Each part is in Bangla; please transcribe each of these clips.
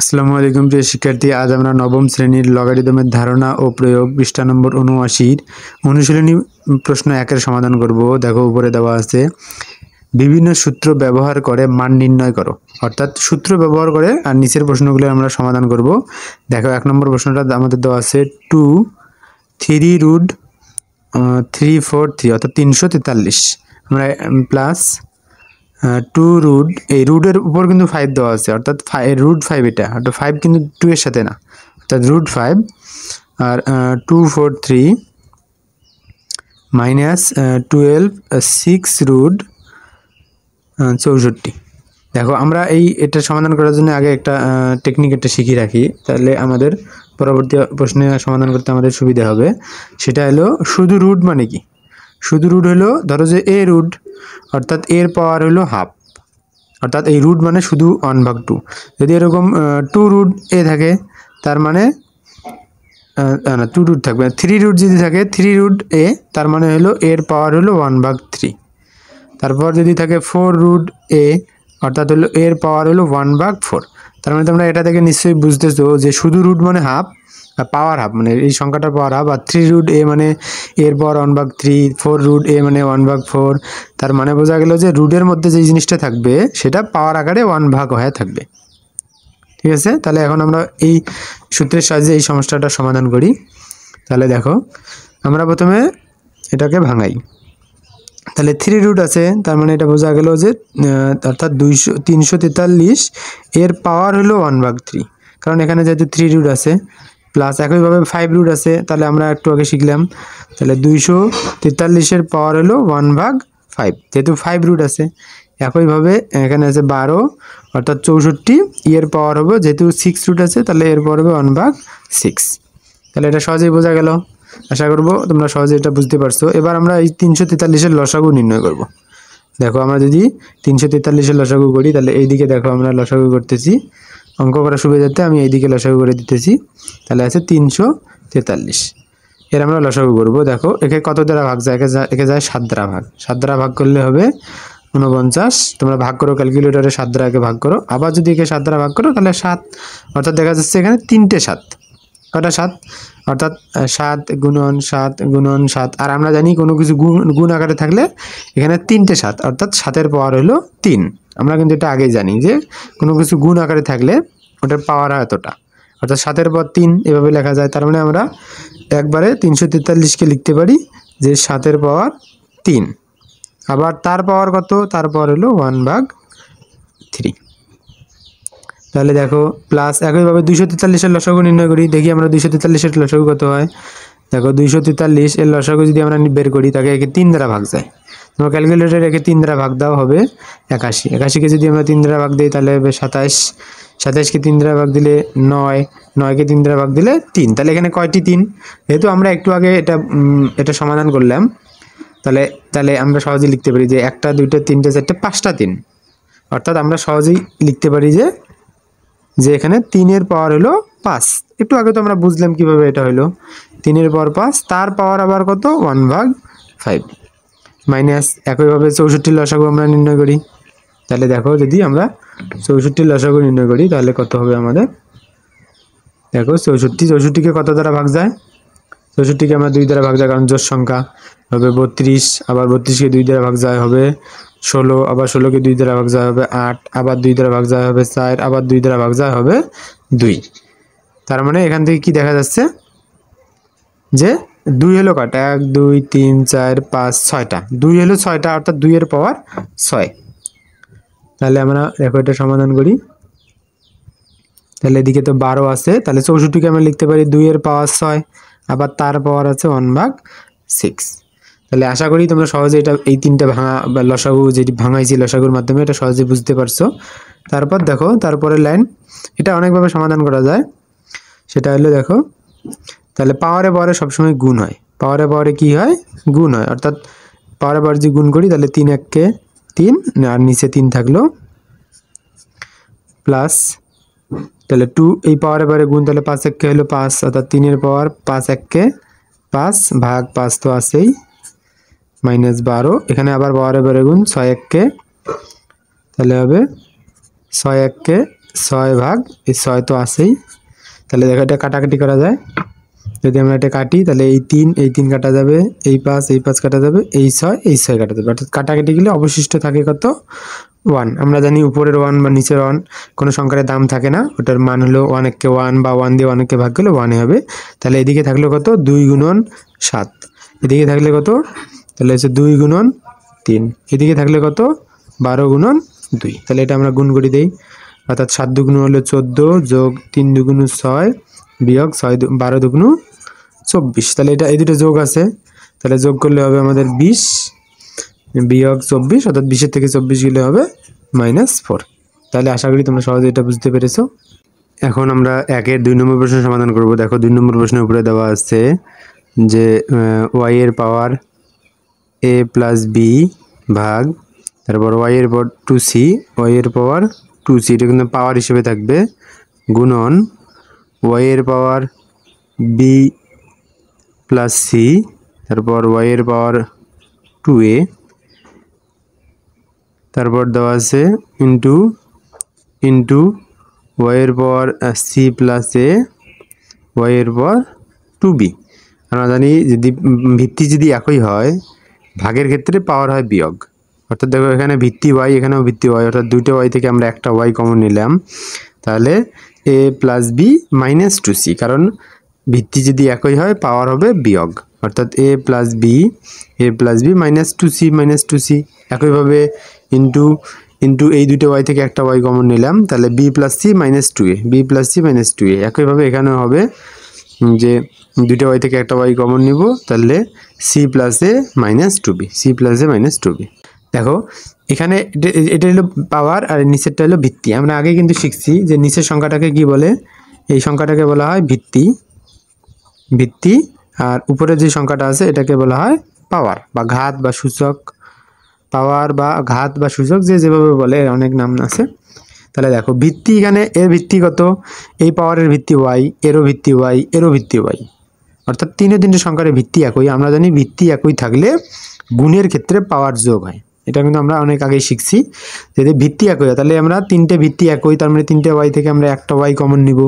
আসসালামু আলাইকুম প্রিয় শিক্ষার্থী, আজ আমরা নবম শ্রেণীর লগারিদমের ধারণা ও প্রয়োগ পৃষ্ঠা নম্বর ৭৯ অনুশীলনী প্রশ্ন ১-এর সমাধান করব। দেখো উপরে দেওয়া আছে বিভিন্ন সূত্র ব্যবহার করে মান নির্ণয় করো, অর্থাৎ সূত্র ব্যবহার করে আর নিচের প্রশ্নগুলো আমরা সমাধান করব। দেখো ১ নম্বর প্রশ্নটা আমাদের দেওয়া আছে 2√343 অর্থাৎ 343 আমরা প্লাস 2 এই রুটের উপর কিন্তু 5 দেওয়া আছে, অর্থাৎ √5 এটা, অর্থাৎ 5 কিন্তু 2 এর সাথে না, অর্থাৎ √5 আর 243 মাইনাস 12 6√64। দেখো আমরা এটা সমাধান করার জন্য আগে একটা টেকনিক শিখিয়ে রাখি, তাহলে আমাদের পরবর্তী প্রশ্নে সমাধান করতে আমাদের সুবিধা হবে। সেটা হলো শুধু রুট মানে কি, শুধু রুট হলো ধরো যে এ রুট, অর্থাৎ এর পাওয়ার হলো হাফ, অর্থাৎ এই রুট মানে শুধু 1/2। যদি এরকম 2√a থাকে তার মানে না 2 থাকবে, 3 যদি থাকে 3√a তার মানে হলো এর পাওয়ার হলো 1/3। তারপর যদি থাকে 4√a অর্থাৎ হলো এর পাওয়ার হলো 1/4। তার মানে তোমরা এটা থেকে নিশ্চয়ই বুঝতেছো যে শুধু রুট মানে হাফ, পাওয়ার হাফ মানে এই সংখ্যাটার পাওয়ার হাফ, আর 3√a মানে এর পাওয়ার 1/3, 4√a মানে 1/4। তার মানে বোঝা গেল যে রুটের মধ্যে যে জিনিসটা থাকবে সেটা পাওয়ার আকারে 1 হয়ে থাকবে। ঠিক আছে, তাহলে এখন আমরা এই সূত্রের সাহায্যে এই সমস্যাটা সমাধান করি। তাহলে দেখো আমরা প্রথমে এটাকে ভাঙাই। তাহলে 3 আছে, তার মানে এটা বোঝা গেল যে অর্থাৎ 343 এর পাওয়ার হলো 1/3, কারণ এখানে যেহেতু 3 আছে, প্লাস একইভাবে 5 আছে। তাহলে আমরা একটু আগে শিখলাম, তাহলে 243 এর পাওয়ার হলো 1/5, যেহেতু 5 আছে। একইভাবে এখানে আছে 12 অর্থাৎ 64 এর পাওয়ার হবে, যেহেতু 6 আছে তাহলে এর পাওয়ার হবে 1/6। তাহলে এটা সহজেই বোঝা গেল, আশা করব তোমরা সহজে এটা বুঝতে পারছো। এবার আমরা এই 343 এর লসাগু নির্ণয় করব। দেখো আমরা যদি 343 এর লসাগু করি, তাহলে এইদিকে দেখো আমরা লসাগু করতেছি, অঙ্ক করা সুবিধার্থে আমি এইদিকে লসাগু করে দিতেছি। তাহলে আছে 343, এর আমরা লসাগু করব। দেখো একে কত দ্বারা ভাগ যায়, একে যায় 7 দ্বারা ভাগ, 7 দ্বারা ভাগ করলে হবে 49। তোমরা ভাগ করো ক্যালকুলেটরে, 7 দ্বারা একে ভাগ করো। আবার যদি একে 7 দ্বারা ভাগ করো তাহলে 7, অর্থাৎ দেখা যাচ্ছে এখানে 3টে 7, কটা 7, অর্থাৎ 7 গুণন 7 গুণন 7। আর আমরা জানি কোনো কিছু গুণ আকারে থাকলে এখানে 3টে 7, অর্থাৎ 7-এর পাওয়ার হলো 3। আমরা কিন্তু এটা আগেই জানি যে কোনো কিছু গুণ আকারে থাকলে ওটার পাওয়ার হয় এতটা, অর্থাৎ 7-এর পাওয়ার 3 এভাবে লেখা যায়। তার মানে আমরা একবারে 343কে লিখতে পারি যে 7-এর পাওয়ার 3। আবার তার পাওয়ার কত, তার পাওয়ার হলো 1/3। তাহলে দেখো প্লাস একইভাবে 243 এর লসাগু নির্ণয় করি। দেখি আমরা 243 এর লসাগু কত হয়। দেখো 243 এর লসাগু যদি আমরা বের করি, তাকে একে 3 দ্বারা ভাগ যায়। তোমার ক্যালকুলেটরে একে 3 দ্বারা ভাগ দাও হবে 81। 81কে যদি আমরা 3 দ্বারা ভাগ দিই তাহলে হবে 27। 27কে 3 দ্বারা ভাগ দিলে 9, 9কে 3 দ্বারা ভাগ দিলে 3। তাহলে এখানে কয়টি 3? যেহেতু আমরা একটু আগে এটা সমাধান করলাম, তাহলে আমরা সহজেই লিখতে পারি যে 1টা 2টা 3টে 4টে 5টা 3, অর্থাৎ আমরা সহজেই লিখতে পারি যে এখানে 3-এর পাওয়ার হলো 5। একটু আগে তো আমরা বুঝলাম কিভাবে এটা হলো, 3-এর পাওয়ার 5, তার পাওয়ার আবার কত 1/5 মাইনাস। একইভাবে 64 লসাগু আমরা নির্ণয় করি। তাহলে দেখো যদি আমরা 64 লসাগু নির্ণয় করি তাহলে কত হবে আমাদের। দেখো 64কে কত দ্বারা ভাগ যায়, 64কে আমরা 2 দ্বারা ভাগ যায়, কারণ জোড় সংখ্যা হবে 32। আবার 32কে 2 দ্বারা ভাগ যায় হবে 16, আবার 16কে 2 দ্বারা ভাগ যায় হবে 8, আবার 2 দ্বারা ভাগ যায় হবে 4, আবার 2 দ্বারা ভাগ যায় হবে 2। তার মানে এখান থেকে কি দেখা যাচ্ছে যে 2 হলো কটা, 1 2 3 4 5 6টা, 2 হলো 6টা, অর্থাৎ 2-এর পাওয়ার 6। তাহলে আমরা দেখো এটা সমাধান করি। তাহলে এদিকে তো 12 আছে, তাহলে 64কে আমরা লিখতে পারি 2-এর পাওয়ার 6, আবার তার পাওয়ার আছে 1/6। তাহলে আশা করি তোমরা সহজে এটা এই 3টা ভাঙা বা লসাগু যেটি ভাঙাইছি লসাগুর মাধ্যমে এটা সহজে বুঝতে পারছো। তারপর দেখো তারপরের লাইন, এটা অনেকভাবে সমাধান করা যায়। সেটা হলো দেখো, তাহলে পাওয়ারে পাওয়ারে সবসময় গুণ হয়, পাওয়ারে পাওয়ারে কি হয়, গুণ হয়। অর্থাৎ পাওয়ারে পাওয়ারে যদি গুণ করি তাহলে 3 1-কে 3 আর নিচে 3 থাকলো প্লাস, তাহলে 2 এই পাওয়ারে পাওয়ারে গুণ, তাহলে 5 1-কে হলো 5, অর্থাৎ 3-এর পাওয়ার 5 1-কে 5 ভাগ 5 তো আছেই, মাইনাস 12। এখানে আবার পাওয়ারে পাওয়ারে গুণ 6 1-কে, তাহলে হবে 6 1-কে 6 ভাগ এই 6 তো আছেই, তাহলে দেখো এটা কাটাকাটি করা যায়। যদি আমরা এটা কাটি তাহলে এই 3 কাটা যাবে, এই 5 কাটা যাবে, এই 6 কাটা যাবে, অর্থাৎ কাটাকাটি গেলে অবশিষ্ট থাকে কত 1। আমরা জানি উপরের 1 বা নিচের 1 কোনো সংখ্যার দাম থাকে না, ওটার মান হলো 1 কে 1 বা 1 দিয়ে 1 কে ভাগ করলে 1 হবে। তাহলে এদিকে থাকলো কত 2 গুণন 7, এদিকে থাকলে কত, তাহলে হচ্ছে 2 গুণন 3, এদিকে থাকলে কত 12 গুণন 2। তাহলে এটা আমরা গুণ করে দেই, অর্থাৎ 7 দুগুণ হলো 14 যোগ 3 দুগুণ 6 বিয়োগ 12 দুগুণ 24। তাহলে এটা এই দুটো যোগ আছে, তাহলে যোগ করলে হবে আমাদের 20 বিয়োগ 24, অর্থাৎ 20 থেকে 24 গেলে হবে -4। তাহলে আশা করি তোমরা সহজে এটা বুঝতে পেরেছো। এখন আমরা 1-এর 2 নম্বর প্রশ্ন সমাধান করব। দেখো 2 নম্বর প্রশ্নের উপরে দেওয়া আছে যে y এর পাওয়ার a প্লাস b ভাগ, তারপর y এর পাওয়ার 2c, y এর পাওয়ার 2c, এটা কিন্তু পাওয়ার হিসেবে থাকবে, গুণন y এর পাওয়ার b প্লাস c, তারপর y এর পাওয়ার 2a, তারপর দেওয়া আছে ইন্টু y এর পাওয়ার c প্লাস a, y এর পাওয়ার 2b। আমরা জানি যদি ভিত্তি যদি একই হয়, ভাগের ক্ষেত্রে পাওয়ার হয় বিয়োগ, অর্থাৎ দেখো এখানে ভিত্তি y, এখানেও ভিত্তি y, অর্থাৎ দুটো y থেকে আমরা একটা y কমন নিলাম, তাহলে a plus b minus 2c, কারণ ভিত্তি যদি একই হয় পাওয়ার হবে বিয়োগ, অর্থাৎ a plus b minus 2c, একইভাবে ইন্টু এই দুটো y থেকে একটা y কমন নিলাম, তাহলে b plus c minus 2a, একইভাবে এখানেও হবে যে দুটো y থেকে একটা y কমন নিব, তাহলে c plus a minus 2b। দেখো এখানে এটা হলো পাওয়ার আর নিচেরটা হলো ভিত্তি। আমরা আগে কিন্তু শিখছি যে নিচের সংখ্যাটাকে কি বলে, এই সংখ্যাটাকে বলা হয় ভিত্তি, আর উপরে যে সংখ্যাটা আছে এটাকে বলা হয় পাওয়ার বা ঘাত বা সূচক, পাওয়ার বা ঘাত বা সূচক, যে যেভাবে বলে অনেক নাম আছে। তাহলে দেখো ভিত্তি, এখানে এর ভিত্তি কত, এই পাওয়ারের ভিত্তি y, এরও ভিত্তি y, এরও ভিত্তি y, অর্থাৎ তিনটে সংখ্যার ভিত্তি একই। আমরা জানি ভিত্তি একই থাকলে গুণের ক্ষেত্রে পাওয়ার যোগ হয়, এটা কিন্তু আমরা অনেক আগেই শিখছি। যদি ভিত্তি একই হয় তাহলে আমরা তিনটে ভিত্তি একই, তার মানে তিনটে y থেকে আমরা একটা y কমন নিব,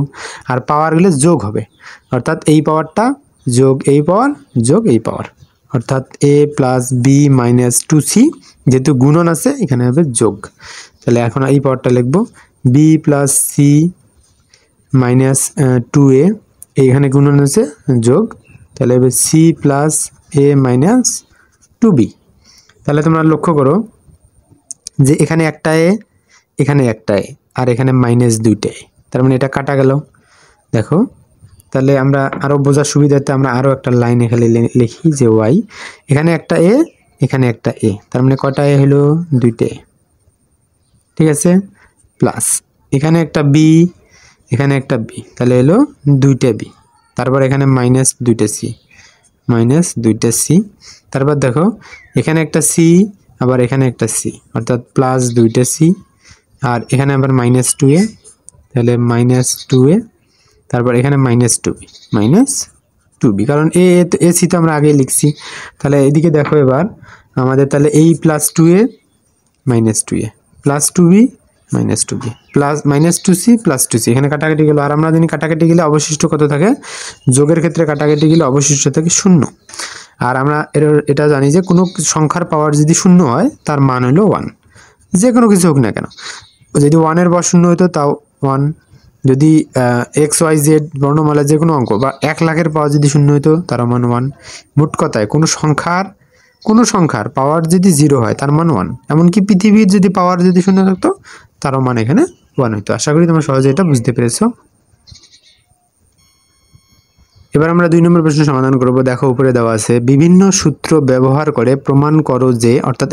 আর পাওয়ারগুলো যোগ হবে, অর্থাৎ এই পাওয়ারটা যোগ এই পাওয়ার যোগ এই পাওয়ার, অর্থাৎ a plus b minus 2c, যেহেতু গুণন আছে এখানে হবে যোগ। তাহলে এখন এই পাওয়ারটা লিখব b plus c minus 2a, এইখানে গুণন আছে যোগ, তাহলে হবে c plus a minus 2b। তাহলে তোমরা লক্ষ্য করো যে এখানে একটা a, এখানে একটা a, আর এখানে মাইনাস 2টা a, তার মানে এটা কাটা গেল। দেখো তাহলে আমরা আরও বোঝার সুবিধার্থে আমরা আরও একটা লাইন এখানে লিখি যে y, এখানে একটা a, এখানে একটা a, তার মানে কটা a হলো 2টা a, ঠিক আছে, প্লাস এখানে একটা b, এখানে একটা b, তাহলে হলো 2টা b, তারপর এখানে মাইনাস 2টা c, তারপর দেখো এখানে একটা c, আবার এখানে একটা c, অর্থাৎ প্লাস 2টা c, আর এখানে আবার মাইনাস 2a, তাহলে মাইনাস 2a, তারপর এখানে মাইনাস 2b, কারণ এ সি তো আমরা আগে লিখছি। তাহলে এদিকে দেখো এবার আমাদের, তাহলে এই plus 2a minus 2a plus 2b minus 2b plus minus 2c plus 2c, এখানে কাটাকাটি গেল, আর আমরা জানি কাটাকাটি গেলে অবশিষ্ট কত থাকে, যোগের ক্ষেত্রে কাটাকাটি গেলে অবশিষ্ট থাকে 0। আর আমরা এটা জানি যে কোনো সংখ্যার পাওয়ার যদি 0 হয় তার মান হলো 1, যে কোনো কিছু হোক না কেন, যদি 1-এর পাওয়ার 0 হতো তাও 1, যদি XYZ বর্ণমালা যে কোনো অঙ্ক বা 1 লাখের পাওয়ার যদি 0 হতো তার মান 1। মোট কথায় কোনো সংখ্যার পাওয়ার যদি 0 হয় তার মান 1, এমনকি পৃথিবীর যদি পাওয়ার যদি 0 থাকতো তারও মান এখানে 1 হতো। আশা করি তোমরা সহজে এটা বুঝতে পেরেছো। এবার আমরা 2 নম্বর প্রশ্ন সমাধান করব। দেখো উপরে দেওয়া আছে বিভিন্ন সূত্র ব্যবহার করে প্রমাণ করো যে, অর্থাৎ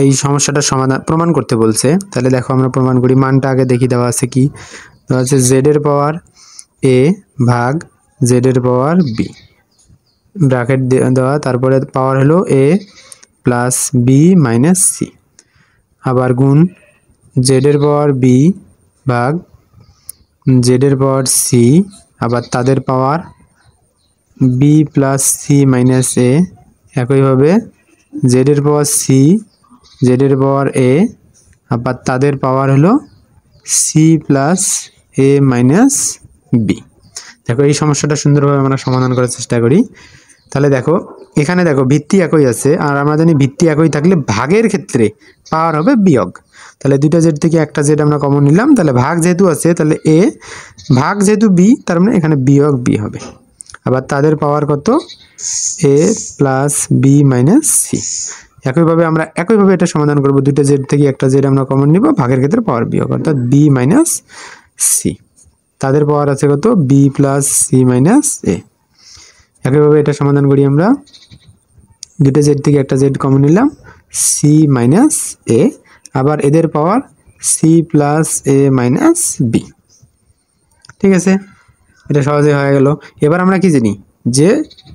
এই সমস্যাটার সমাধান প্রমাণ করতে বলছে। তাহলে দেখো আমরা প্রমাণ করি, মানটা আগে দেখি দেওয়া আছে কি, দেওয়া আছে z এর পাওয়ার a ভাগ z এর পাওয়ার b, ব্র্যাকেট দেওয়া, তারপরে পাওয়ার হলো a plus b minus c, আবার গুণ z এর পাওয়ার b ভাগ z এর পাওয়ার c, আবার তাদের পাওয়ার b plus c minus a, একইভাবে z এর পাওয়ার c, z এর পাওয়ার a, আবার তাদের পাওয়ার হলো সি প্লাস এ মাইনাস বি। দেখো এই সমস্যাটা সুন্দরভাবে আমরা সমাধান করার চেষ্টা করি। তাহলে দেখো এখানে দেখো ভিত্তি একই আছে, আর আমরা জানি ভিত্তি একই থাকলে ভাগের ক্ষেত্রে পাওয়ার হবে বিয়োগ। তাহলে দুইটা জেড থেকে একটা জেড আমরা কমন নিলাম, তাহলে ভাগ যেহেতু আছে তাহলে এ, ভাগ যেহেতু বি তার মানে এখানে বিয়োগ বি হবে। আবার তাদের পাওয়ার কত, এ প্লাস বি মাইনাস সি। একইভাবে আমরা একইভাবে এটা সমাধান করব, দুইটা জেড থেকে একটা জেড আমরা কমন নিব, ভাগের ক্ষেত্রে পাওয়ার বিয়োগ অর্থাৎ বি মাইনাস সি। তাদের পাওয়ার আছে কত, বি প্লাস সি মাইনাস এ। একইভাবে এটা সমাধান করি আমরা, দুটো জেড থেকে একটা জেড কমন নিলাম, সি মাইনাস এ, আবার এদের পাওয়ার সি প্লাস এ মাইনাস বি। ঠিক আছে, এটা সহজে হয়ে গেল। এবার আমরা কি জানি যে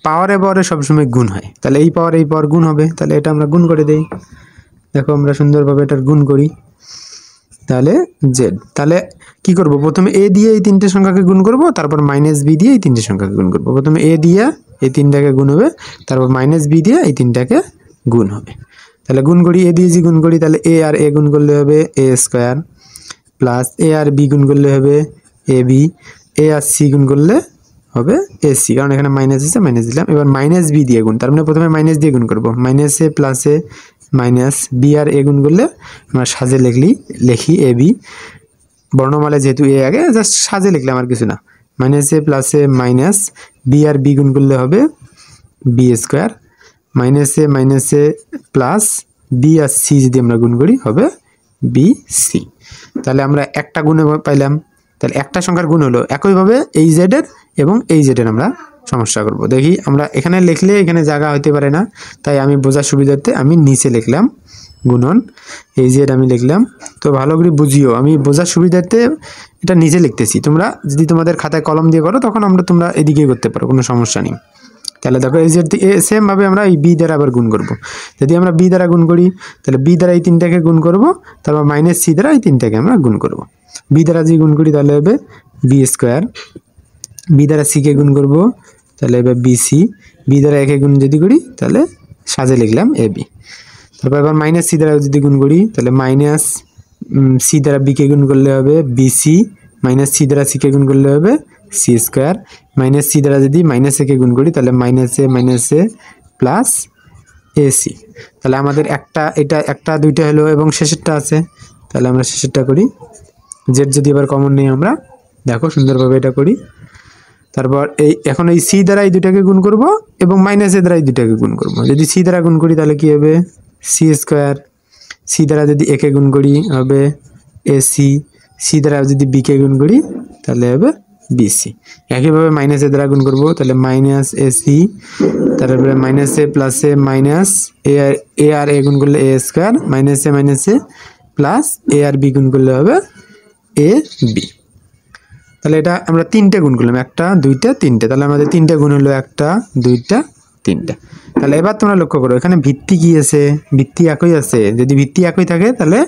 পাওয়ারে পাওয়ারে সবসময় গুণ হয়, তাহলে এই পাওয়ার গুণ হবে, তাহলে এটা আমরা গুণ করে দেই। দেখো আমরা সুন্দরভাবে এটার গুণ করি, তাহলে জেড। তাহলে কি করব, প্রথমে এ দিয়ে এই তিনটে সংখ্যাকে গুণ করব, তারপর মাইনাস বি দিয়ে এই তিনটে সংখ্যাকে গুণ করব। প্রথমে এ দিয়ে এই তিনটাকে গুণ হবে, তারপর মাইনাস বি দিয়ে এই তিনটাকে গুণ হবে। তাহলে গুণ করি, এ দিয়ে জি গুণ করি, তাহলে এ আর এ গুণ করলে হবে এ স্কোয়ার, প্লাস এ আর বি গুণ করলে হবে A B, A R C গুণ করলে হবে এ সি, কারণ এখানে মাইনাস আছে মাইনাস দিলাম। এবার মাইনাস বি দিয়ে গুণ, তার মানে প্রথমে মাইনাস দিয়ে গুণ করব, minus a plus A minus B আর এ গুণ করলে আমরা সাজে লিখি এ বি, বর্ণমালা যেহেতু এ আগে জাস্ট সাজে লিখলাম আর কিছু না। Minus a plus A minus B R B গুণ করলে হবে B square, minus a plus B R C যদি আমরা গুণ করি হবে বি সি। তাহলে আমরা একটা গুণে পাইলাম, তাহলে একটা সংখ্যার গুণ হলো। একইভাবে এই জেডের এবং এই জেডের আমরা সমস্যা করব। দেখি আমরা এখানে লিখলে এখানে জায়গা হইতে পারে না, তাই আমি বোঝার সুবিধার্থে আমি নিচে লিখলাম গুণন, এই জেড আমি লিখলাম। তো ভালো করে বুঝিও, আমি বোঝার সুবিধার্থে এটা নিচে লিখতেছি, তোমরা যদি তোমাদের খাতায় কলম দিয়ে করো তখন তোমরা এদিকে করতে পারো, কোনো সমস্যা নেই। তাহলে দেখো এই জেড সেমভাবে আমরা এই বি দ্বারা আবার গুণ করব। যদি আমরা বি দ্বারা গুণ করি তাহলে বি দ্বারা এই তিনটাকে গুণ করব, তারপর মাইনাস সি দ্বারা এই তিনটাকে আমরা গুণ করব। বি দ্বারা যদি গুণ করি তাহলে হবে বি স্কোয়ার, বি দ্বারা সিকে গুণ করব তাহলে হবে বি সি, বি দ্বারা একে গুণ যদি করি তাহলে সাজে লিখলাম এ বি। তারপর এবার মাইনাস সি দ্বারা যদি গুণ করি তাহলে মাইনাস সি দ্বারা বিকে গুণ করলে হবে বি সি, মাইনাস সি দ্বারা সিকে গুণ করলে হবে সি স্কোয়ার, মাইনাস সি দ্বারা যদি মাইনাস একে গুণ করি তাহলে minus a plus a c. তাহলে আমাদের এটা একটা দুইটা হলো এবং শেষেরটা আছে, তাহলে আমরা শেষেরটা করি। জেড যদি এবার কমন নেই আমরা, দেখো সুন্দরভাবে এটা করি। তারপর এখন এই সি দ্বারা এই দুটাকে গুণ করব এবং মাইনাস এ দ্বারা এই দুটাকে গুণ করব। যদি সি দ্বারা গুণ করি তাহলে কি হবে সি স্কোয়ার, সি দ্বারা যদি একে গুণ করি হবে এ সি, সি দ্বারা যদি বিকে গুণ করি তাহলে হবে বিসি। একইভাবে মাইনাস এ দ্বারা গুণ করব, তাহলে মাইনাস এ সি, তারপরে minus a plus A minus এ আর এ গুণ করলে এ square, minus a plus A R B গুণ করলে হবে এ বি। তাহলে এটা আমরা তিনটে গুণ করলাম, একটা দুইটা তিনটে, তাহলে আমাদের তিনটে গুণ হলো একটা দুইটা তিনটা। তাহলে এবার তোমরা লক্ষ্য করো এখানে ভিত্তি কি আছে, ভিত্তি একই আছে। যদি ভিত্তি একই থাকে তাহলে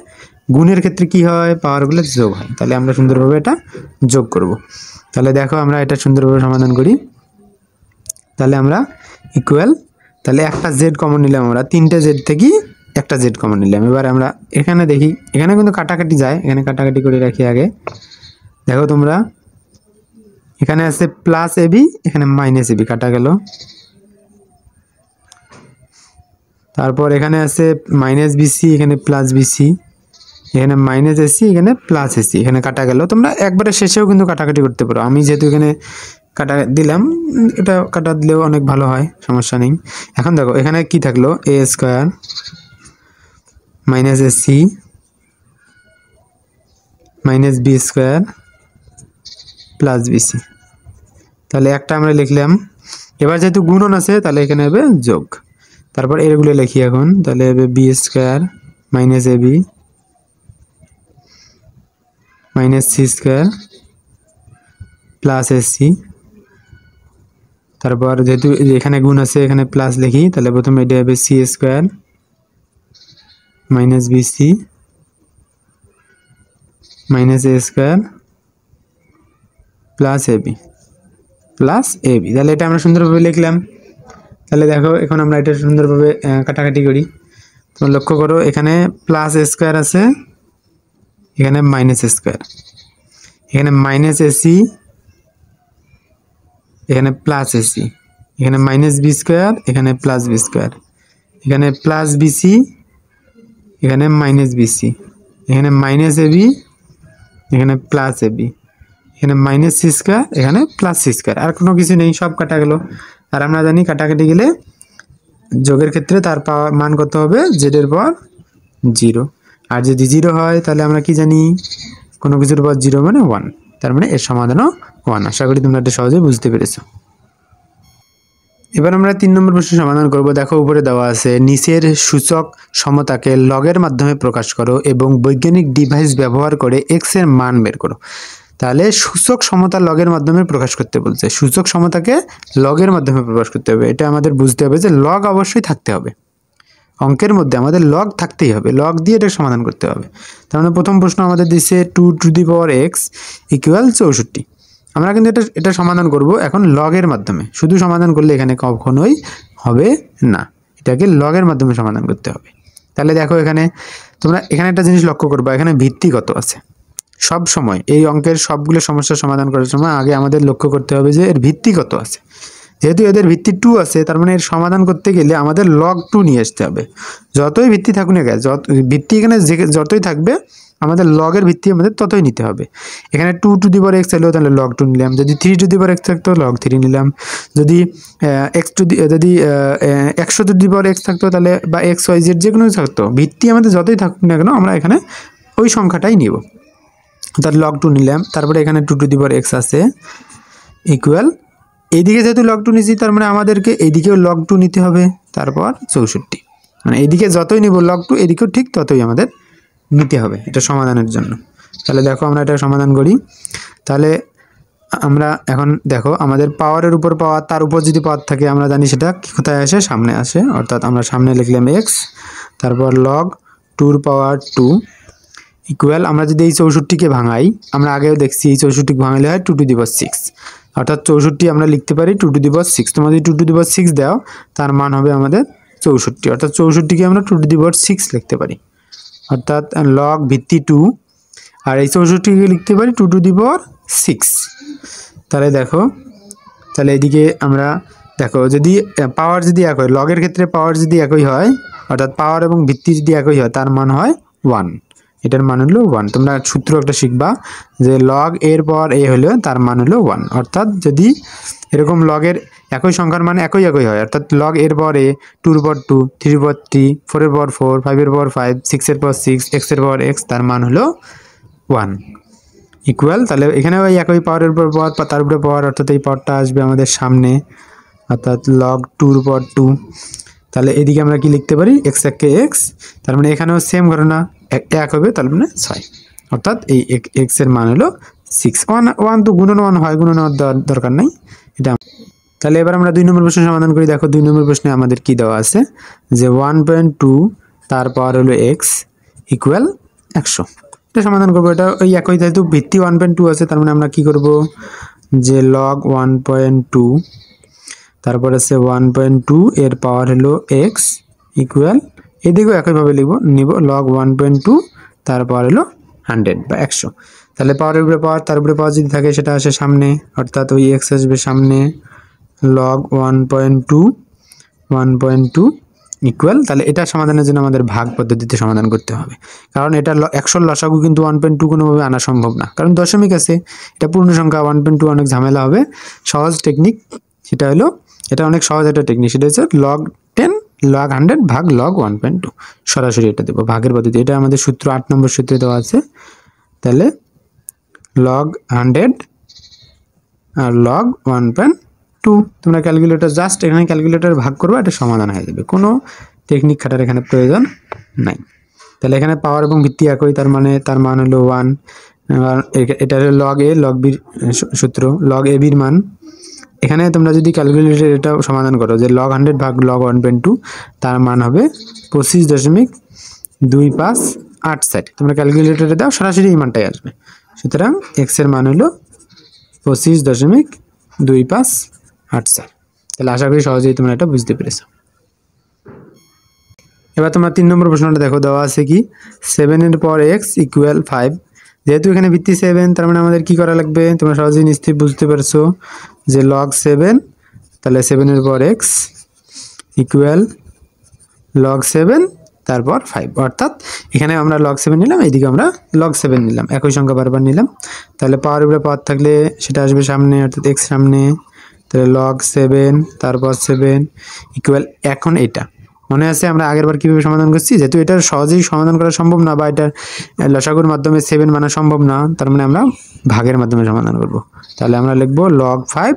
গুণের ক্ষেত্রে কি হয়, পাওয়ারগুলো যোগ হয়। তাহলে আমরা সুন্দরভাবে এটা যোগ করব। তাহলে দেখো আমরা এটা সুন্দরভাবে সমাধান করি। তাহলে আমরা ইকুয়াল, তাহলে একটা জেড কমন নিলাম, আমরা তিনটে জেড থেকে একটা জেড কমন নিলাম। এবার আমরা এখানে দেখি, এখানে কিন্তু কাটাকাটি যায়, এখানে কাটাকাটি করে রাখি আগে। দেখো তোমরা এখানে আছে প্লাস এবি, এখানে মাইনাস এবি কাটা গেল। তারপর এখানে আছে মাইনাস বিসি, এখানে প্লাস বিসি, এখানে মাইনাস এসি, এখানে প্লাস এসি, এখানে কাটা গেল। তোমরা একবারে শেষেও কিন্তু কাটাকাটি করতে পারো, আমি যেহেতু এখানে কাটা দিলাম, এটা কাটা দিলেও অনেক ভালো হয়, সমস্যা নেই। এখন দেখো এখানে কি থাকলো, A square minus AC minus B square plus BC. তাহলে একটা আমরা লিখলাম। এবার যেহেতু গুণন আছে তাহলে এখানে হবে যোগ। তারপর এগুলো লিখি এখন, তাহলে হবে B square minus A B minus C square plus AC. তারপর যেহেতু এখানে গুণ আছে এখানে প্লাস লিখি, তাহলে প্রথমে এটা হবে C square minus BC minus A square plus AB plus AB. তাহলে এটা আমরা সুন্দরভাবে লিখলাম। তাহলে দেখো এখন আমরা এটা সুন্দরভাবে কাটাকাটি করি। তোমরা লক্ষ্য করো এখানে প্লাস এ স্কোয়ার আছে, এখানে মাইনাস স্কোয়ার, এখানে মাইনাস এসি, এখানে প্লাস এসি, এখানে মাইনাস বি স্কোয়ার, এখানে প্লাস বি স্কোয়ার, এখানে প্লাস বিসি, এখানে মাইনাস বিসি, এখানে মাইনাস এবি, এখানে প্লাস এবি, এখানে মাইনাস সি স্কোয়ার, এখানে প্লাস সি স্কোয়ার। আর কোনো কিছু নেই, সব কাটা গেল। আর আমরা জানি কাটাকাটি গেলে যোগের ক্ষেত্রে তার পাওয়ার মান কত হবে, জেডের পাওয়ার 0। আর যদি 0 হয় তাহলে আমরা কি জানি, কোনো কিছুর পাওয়ার 0 মানে 1, তার মানে এর সমাধানও 1। আশা করি তোমরা এটা সহজে বুঝতে পেরেছো। এবার আমরা 3 নম্বর প্রশ্নের সমাধান করব। দেখো উপরে দেওয়া আছে, নিচের সূচক সমতাকে লগের মাধ্যমে প্রকাশ করো এবং বৈজ্ঞানিক ডিভাইস ব্যবহার করে এক্স এর মান বের করো। তাহলে সূচক সমতা লগের মাধ্যমে প্রকাশ করতে বলছে, সূচক সমতাকে লগের মাধ্যমে প্রকাশ করতে হবে। এটা আমাদের বুঝতে হবে যে লগ অবশ্যই থাকতে হবে, অঙ্কের মধ্যে আমাদের লগ থাকতেই হবে, লগ দিয়ে এটা সমাধান করতে হবে। তার মানে প্রথম প্রশ্ন আমাদের দিচ্ছে 2⁴x ইকুয়াল 64। আমরা কিন্তু এটা সমাধান করব এখন লগের মাধ্যমে, শুধু সমাধান করলে এখানে কখনোই হবে না, এটাকে লগের মাধ্যমে সমাধান করতে হবে। তাহলে দেখো এখানে তোমরা এখানে একটা জিনিস লক্ষ্য করবা, এখানে ভিত্তি কত আছে। সব সময় এই অঙ্কের সবগুলো সমস্যার সমাধান করার সময় আগে আমাদের লক্ষ্য করতে হবে যে এর ভিত্তি কত আছে। যেহেতু এদের ভিত্তি 2 আছে, তার মানে এর সমাধান করতে গেলে আমাদের লগ 2 নিয়ে আসতে হবে। যতই ভিত্তি থাকুক না কেন, ভিত্তি এখানে যতই থাকবে আমাদের লগের ভিত্তি আমাদের ততই নিতে হবে। এখানে 2⁴x এলো তাহলে log 2 নিলাম, যদি 3⁴x থাকতো log 3 নিলাম, যদি যদি 100⁴x থাকতো তাহলে বা xyz যে কোনো থাকতো, ভিত্তি আমাদের যতই থাকুক না কেন আমরা এখানে ওই সংখ্যাটাই নিব। তার log 2 নিলাম, তারপরে এখানে 2⁴x আছে ইকুয়াল, এইদিকে যেহেতু log 2 নিয়েছি তার মানে আমাদেরকে এইদিকেও log 2 নিতে হবে, তারপর 64। মানে এইদিকে যতই নিব log 2, এদিকেও ঠিক ততই আমাদের নিতে হবে এটা সমাধানের জন্য। তাহলে দেখো আমরা এটা সমাধান করি। তাহলে আমরা এখন দেখো আমাদের পাওয়ারের উপর পাওয়ার, তার উপর যদি পাওয়ার থাকে আমরা জানি সেটা কোথায় আসে, সামনে আসে। অর্থাৎ আমরা সামনে লিখলাম x, তারপর log 2 এর পাওয়ার 2 ইকুয়াল, আমরা যদি এই 64কে ভাঙাই, আমরা আগেও দেখছি এই 64কে ভাঙালে হয় 2⁶, অর্থাৎ 64 আমরা লিখতে পারি 2⁶। তোমরা যদি 2⁶ দাও তার মান হবে আমাদের 64, অর্থাৎ 64কে আমরা 2⁶ লিখতে পারি। অর্থাৎ লগ ভিত্তি 2 আর এই 64কে লিখতে পারি 2⁶। তাহলে দেখো, তাহলে এদিকে আমরা দেখো যদি পাওয়ার যদি এক হয়, লগের ক্ষেত্রে পাওয়ার যদি একই হয়, অর্থাৎ পাওয়ার এবং ভিত্তি যদি একই হয় তার মান হয় 1, এটার মান হলো 1। তোমরা সূত্র একটা শিখবা যে লগ এর পর এ হলো তার মান হলো 1। অর্থাৎ যদি এরকম লগের একই সংখ্যার মান একই হয়, অর্থাৎ লগ এর পর এ, 2 এর পর 2, 3 এর পর 3, 4 এর পর 4, 5 এর পর 5, 6 এর পর 6, x এর পর x, তার মান হলো 1 ইকুয়াল। তাহলে এখানেও এই একই পাওয়ারের উপর পাওয়ার, তার উপরে পাওয়ার, অর্থাৎ এই পাওয়ারটা আসবে আমাদের সামনে, অর্থাৎ log 2 এর পর 2। তাহলে এদিকে আমরা কি লিখতে পারি, x একে x, তার মানে এখানেও সেম ঘটনা, এক হবে তার মানে 6, অর্থাৎ এই x এর মান হলো 6। 1 তো গুণন 1 হয়, গুণন দরকার নাই এটা। তাহলে এবার আমরা 2 নম্বর প্রশ্ন সমাধান করি। দেখো 2 নম্বর প্রশ্নে আমাদের কি দেওয়া আছে যে 1.2 তার পাওয়ার হলো x ইকুয়াল 100। এটা সমাধান করবো, এটা ওই একই, যেহেতু ভিত্তি 1.2 আছে তার মানে আমরা কি করব যে log 1.2 তারপর আছে 1.2 এর পাওয়ার হলো x ইকুয়াল, এদিকেও একইভাবে নিব log 1.2 তার পাওয়ার হলো 100 বা 100। তাহলে পাওয়ারের উপরে পাওয়ার, তার উপরে পাওয়ার যদি থাকে সেটা আসে সামনে, অর্থাৎ ওই x আসবে সামনে, log 1.2 ইকুয়াল। তাহলে এটা সমাধানের জন্য আমাদের ভাগ পদ্ধতিতে সমাধান করতে হবে, কারণ এটা 100 লসাগু কিন্তু 1.2 কোনোভাবে আনা সম্ভব না, কারণ দশমিক আছে, এটা পূর্ণ সংখ্যা। 1.2 অনেক ঝামেলা হবে। সহজ টেকনিক সেটা হলো, এটা অনেক সহজ একটা টেকনিক, সেটা হচ্ছে log 10 log 100 ভাগ log 1.2, সরাসরি এটা দেবো ভাগের পদ্ধতি। এটা আমাদের সূত্র 8 নম্বর সূত্রে দেওয়া আছে। তাহলে log 100 আর log 1.2, তোমরা ক্যালকুলেটর জাস্ট এখানে ক্যালকুলেটর ভাগ করবে, এটা সমাধান হয়ে যাবে, কোনো টেকনিক খাটার এখানে প্রয়োজন নাই। তাহলে এখানে পাওয়ার এবং ভিত্তি একই, তার মানে তার মান হলো 1। এটা হলো log a log b সূত্র, log a b এর মান। এখানে তোমরা যদি ক্যালকুলেটর এটা সমাধান করো যে log 100 ভাগ log 1.2 তার মান হবে 25.2587। তোমরা ক্যালকুলেটরে দাও, সরাসরি এই মানটাই আসবে। সুতরাং x এর মান হলো 25.2587। তাহলে আশা করি সহজেই তোমরা এটা বুঝতে পেরেছো। এবার তোমরা 3 নম্বর প্রশ্নটা দেখো, দেওয়া আছে কি 7 এর পর x ইকুয়াল 5 যেহেতু এখানে ভিত্তি 7, তার মানে আমাদের কি করা লাগবে, তোমরা সহজেই নিশ্চয়ই বুঝতে পারছো যে log 7, তাহলে 7 এর পর x ইকুয়াল log 7 তারপর 5, অর্থাৎ এখানে আমরা log 7 নিলাম, এইদিকে আমরা log 7 নিলাম, একই সংখ্যা বারবার নিলাম। তাহলে পাওয়ার উপরে পাওয়ার থাকলে সেটা আসবে সামনে, অর্থাৎ x সামনে, তাহলে log 7 তারপর 7 ইকুয়াল, এখন এটা মনে আছে আমরা আগেরবার কিভাবে সমাধান করছি, যেহেতু এটা সহজেই সমাধান করা সম্ভব না বা এটা লসাগুর মাধ্যমে 7 মানা সম্ভব না, তার মানে আমরা ভাগের মাধ্যমে সমাধান করব। তাহলে আমরা লিখব log 5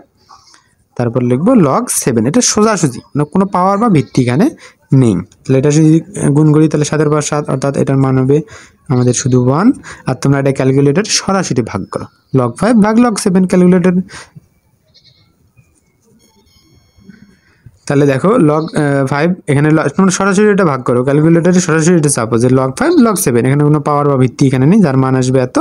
তারপর লিখব log 7, এটা সোজাসুজি, কোনো পাওয়ার বা ভিত্তি এখানে নেই। তাহলে এটা যদি গুণ করি তাহলে 7 এর পর 7, অর্থাৎ এটার মান হবে আমাদের শুধু 1। আর তোমরা এটা ক্যালকুলেটর সরাসরি ভাগ করো, log 5 ভাগ log 7 ক্যালকুলেটর। তাহলে দেখো log 5 এখানে তোমরা সরাসরি এটা ভাগ করো, ক্যালকুলেটরে সরাসরি এটা চাপো যে log 5 log 7, এখানে কোনো পাওয়ার বা ভিত্তি এখানে নেই, যার মান আসবে এত,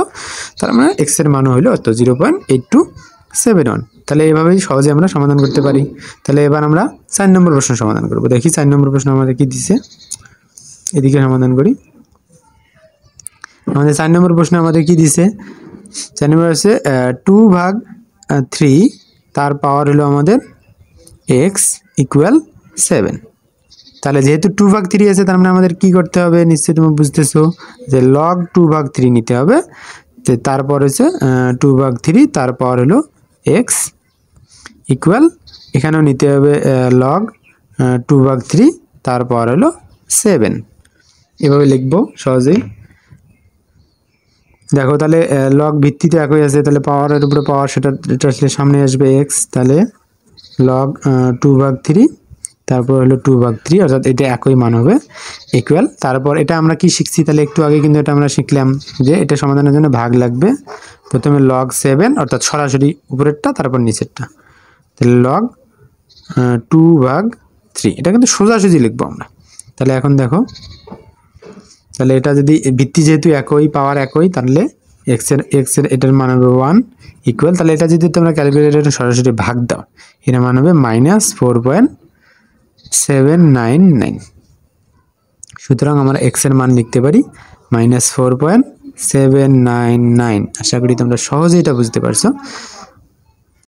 তার মানে x এর মান হলো এত 0.8271। তাহলে এভাবেই সহজে আমরা সমাধান করতে পারি। তাহলে এবার আমরা 4 নম্বর প্রশ্ন সমাধান করব। দেখি 4 নম্বর প্রশ্ন আমাদের কি দিছে, এদিকে সমাধান করি। আমাদের 4 নম্বর প্রশ্ন আমাদের কি দিছে, 4 নম্বর আছে 2/3, তার পাওয়ার হলো আমাদের x ইকুয়াল 7। তাহলে যেহেতু 2/3 আছে, তার মানে আমাদের কি করতে হবে, নিশ্চয়ই তুমি বুঝতেছো যে log 2/3 নিতে হবে। যে তারপর হচ্ছে 2/3, তার পাওয়ার হলো x ইকুয়াল, এখানেও নিতে হবে log 2/3, তার পাওয়ার হলো 7। এভাবে লিখবো সহজেই। দেখো তাহলে log ভিত্তিতে একই আছে, তাহলে পাওয়ারের উপরে পাওয়ার, সেটা আসলে সামনে আসবে x, তাহলে log 2/3 তারপর হলো 2/3, অর্থাৎ এটা একই মান হবে ইকুয়াল। তারপর এটা আমরা কি শিখছি, তাহলে একটু আগে কিন্তু এটা আমরা শিখলাম যে এটা সমাধানের জন্য ভাগ লাগবে, প্রথমে log 7, অর্থাৎ সরাসরি উপরেরটা তারপর নিচেরটা, তাহলে log 2/3, এটা কিন্তু সোজাসুজি লিখবো আমরা। তাহলে এখন দেখো, তাহলে এটা যদি ভিত্তি যেহেতু একই, পাওয়ার একই, তাহলে x এর এটার মান হবে 1 ইকুয়াল, তাহলে এটা যদি তোমরা ক্যালকুলেটরে সরাসরি ভাগ দাও, এর মান হবে -4.799। সুতরাং আমরা x এর মান লিখতে পারি -4.799। আশা করি তোমরা সহজেই এটা বুঝতে পারছো।